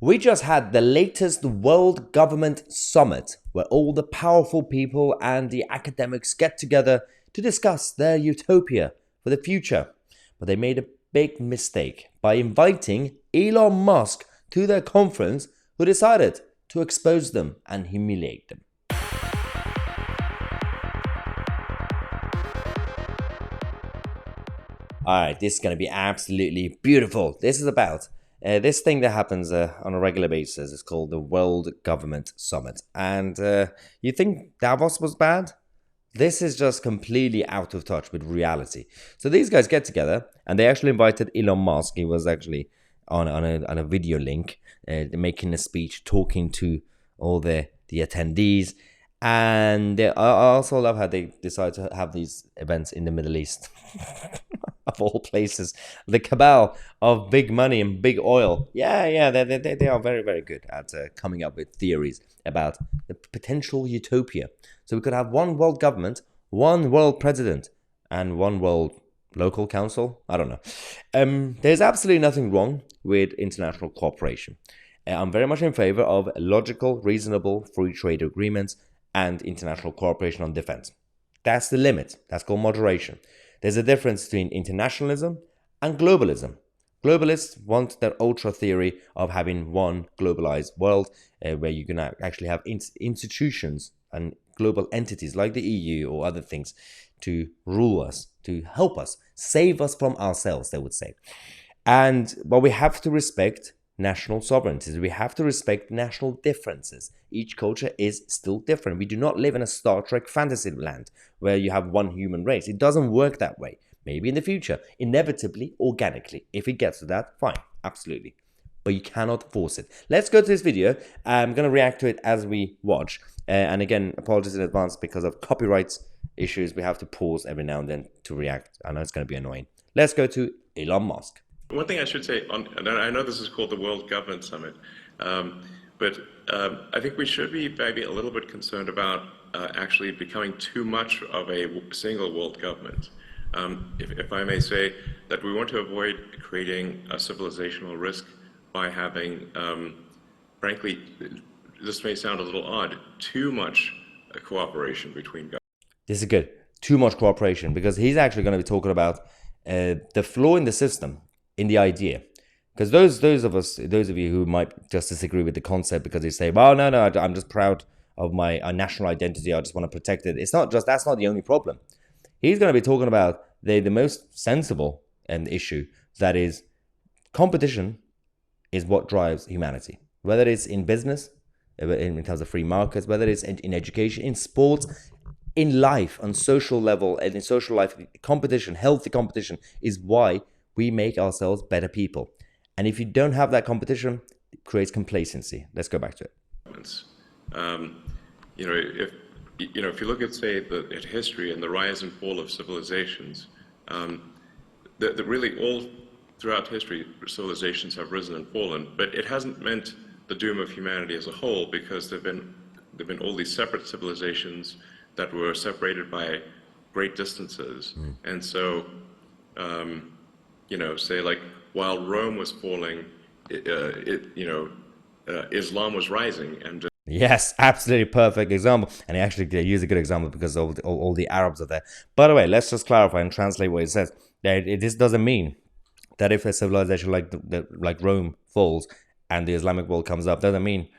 We just had the latest World Government Summit, where all the powerful people and the academics get together to discuss their utopia for the future. But they made a big mistake by inviting Elon Musk to their conference, who decided to expose them and humiliate them. Alright, this is going to be absolutely beautiful. This is about this thing that happens on a regular basis. It's called the World Government Summit. And you think Davos was bad? This is just completely out of touch with reality. So these guys get together, and they actually invited Elon Musk. He was actually on a video link, making a speech, talking to all the attendees. And I also love how they decide to have these events in the Middle East. Of all places, the cabal of big money and big oil. They are very, very good at coming up with theories about the potential utopia. So we could have one world government, one world president, and one world local council. I don't know. There's absolutely nothing wrong with international cooperation. I'm very much in favor of logical, reasonable free trade agreements and international cooperation on defense. That's the limit. That's called moderation. There's a difference between internationalism and globalism. Globalists want their ultra theory of having one globalized world where you can actually have institutions and global entities like the EU or other things to rule us, to help us, save us from ourselves, they would say. But we have to respect national sovereignties. We have to respect national differences. Each culture is still different. We do not live in a Star Trek fantasy land where you have one human race. It doesn't work that way. Maybe in the future, inevitably, organically. If it gets to that, fine, absolutely. But you cannot force it. Let's go to this video. I'm going to react to it as we watch. And again, apologies in advance because of copyright issues. We have to pause every now and then to react. I know it's going to be annoying. Let's go to Elon Musk. One thing I should say, and I know this is called the World Government Summit, but I think we should be maybe a little bit concerned about actually becoming too much of a single world government. If I may say that we want to avoid creating a civilizational risk by having, frankly, this may sound a little odd, too much cooperation between governments. This is good. Too much cooperation, because he's actually going to be talking about the flaw in the system, in the idea. Because those of you who might just disagree with the concept because they say, well, no, I'm just proud of my national identity, I just want to protect it. It's not just, that's not the only problem. He's going to be talking about the most sensible issue, that is, competition is what drives humanity. Whether it's in business, in terms of free markets, whether it's in education, in sports, in life, on social level, and in social life, competition, healthy competition, is why we make ourselves better people. And if you don't have that competition, it creates complacency. Let's go back to it. If you look at, say, at history and the rise and fall of civilizations, that really all throughout history, civilizations have risen and fallen, but it hasn't meant the doom of humanity as a whole, because there've been all these separate civilizations that were separated by great distances. And so, say like while Rome was falling, Islam was rising. And yes, absolutely perfect example. And he actually used a good example because all the Arabs are there. By the way, let's just clarify and translate what it says. This doesn't mean that if a civilization like Rome falls and the Islamic world comes up, doesn't mean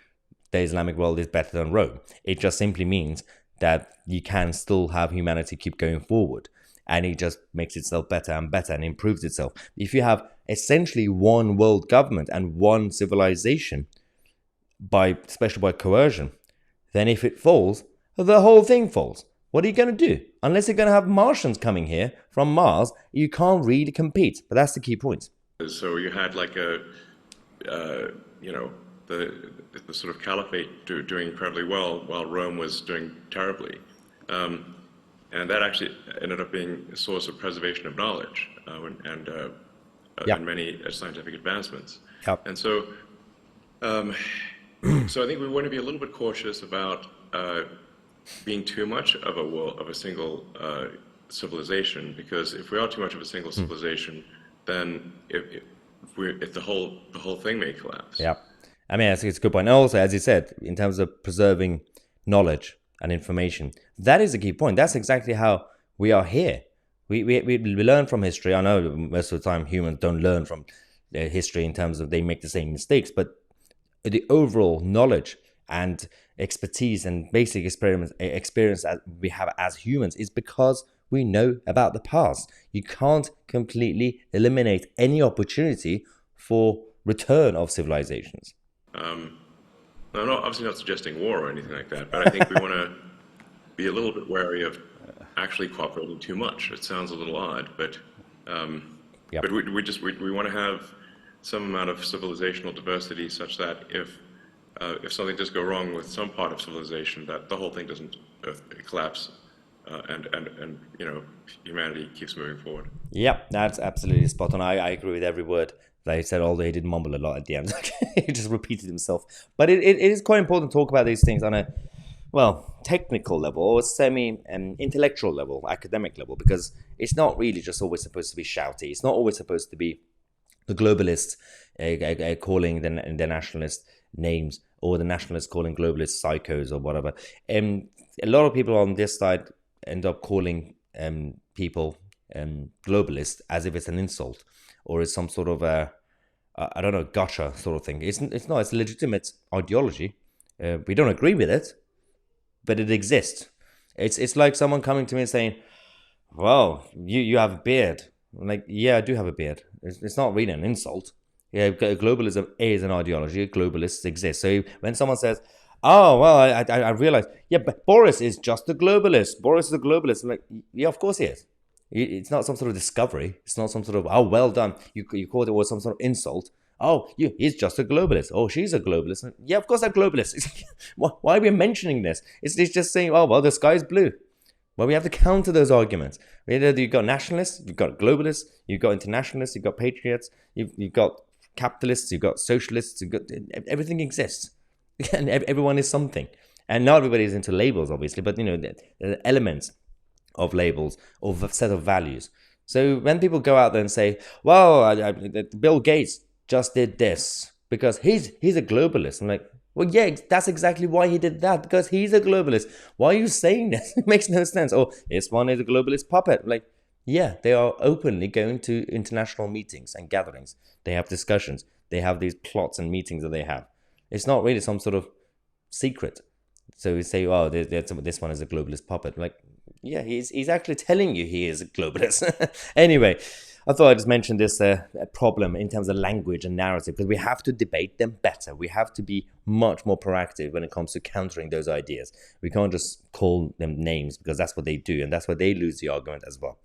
the Islamic world is better than Rome. It just simply means that you can still have humanity keep going forward. And it just makes itself better and better and improves itself. If you have essentially one world government and one civilization, especially by coercion, then if it falls, the whole thing falls. What are you going to do? Unless you're going to have Martians coming here from Mars, you can't really compete. But that's the key point. So you had like the sort of caliphate doing incredibly well while Rome was doing terribly. And that actually ended up being a source of preservation of knowledge and many scientific advancements. Yep. And so, so I think we want to be a little bit cautious about being too much of a single civilization, because if we are too much of a single civilization, then if the whole thing may collapse. Yeah. I mean, it's a good point. And also, as you said, in terms of preserving knowledge and information, that is a key point. That's exactly how we are here. We learn from history. I know most of the time humans don't learn from history in terms of they make the same mistakes, but the overall knowledge and expertise and basic experience that we have as humans is because we know about the past. You can't completely eliminate any opportunity for return of civilizations. I'm obviously not suggesting war or anything like that, but I think we want to be a little bit wary of actually cooperating too much. It sounds a little odd, but Yep. but we want to have some amount of civilizational diversity such that if something does go wrong with some part of civilization, that the whole thing doesn't collapse, and humanity keeps moving forward. Yep, that's absolutely spot on. I agree with every word that he said, although he did mumble a lot at the end. He just repeated himself. But it is quite important to talk about these things on a, well, technical level or semi-intellectual level, academic level, because it's not really just always supposed to be shouty. It's not always supposed to be the globalists calling the nationalist names, or the nationalists calling globalists psychos or whatever. A lot of people on this side end up calling people globalists as if it's an insult, or it's some sort of I don't know, gotcha sort of thing. It's not. It's a legitimate ideology. We don't agree with it, but it exists. It's like someone coming to me and saying, "Well, you have a beard." I'm like, yeah, I do have a beard. It's not really an insult. Yeah, globalism is an ideology. Globalists exist. So when someone says, "Oh, well, I realize," yeah, but Boris is just a globalist. Boris is a globalist. I'm like, yeah, of course he is. It's not some sort of discovery. It's not some sort of, oh, well done. You called it was some sort of insult. Oh, he's just a globalist. Oh, she's a globalist. Yeah, of course I'm globalist. Why are we mentioning this? It's just saying, oh, well, the sky's blue. Well, we have to counter those arguments. You've got nationalists, you've got globalists, you've got internationalists, you've got patriots, you've got capitalists, you've got socialists, everything exists. And everyone is something. And not everybody is into labels, obviously, but, the elements of labels or a set of values. So when people go out there and say, well, Bill Gates just did this because he's a globalist. I'm like, well, yeah, that's exactly why he did that, because he's a globalist. Why are you saying this? It makes no sense. Oh, this one is a globalist puppet. I'm like, yeah, they are openly going to international meetings and gatherings. They have discussions. They have these plots and meetings that they have. It's not really some sort of secret. So we say, oh, this one is a globalist puppet. Like, yeah, he's actually telling you he is a globalist. Anyway, I thought I'd just mention this problem in terms of language and narrative, because we have to debate them better. We have to be much more proactive when it comes to countering those ideas. We can't just call them names, because that's what they do, and that's why they lose the argument as well.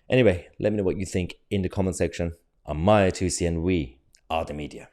Anyway, let me know what you think in the comment section. I'm Mahyar, Tousi, and we are the media.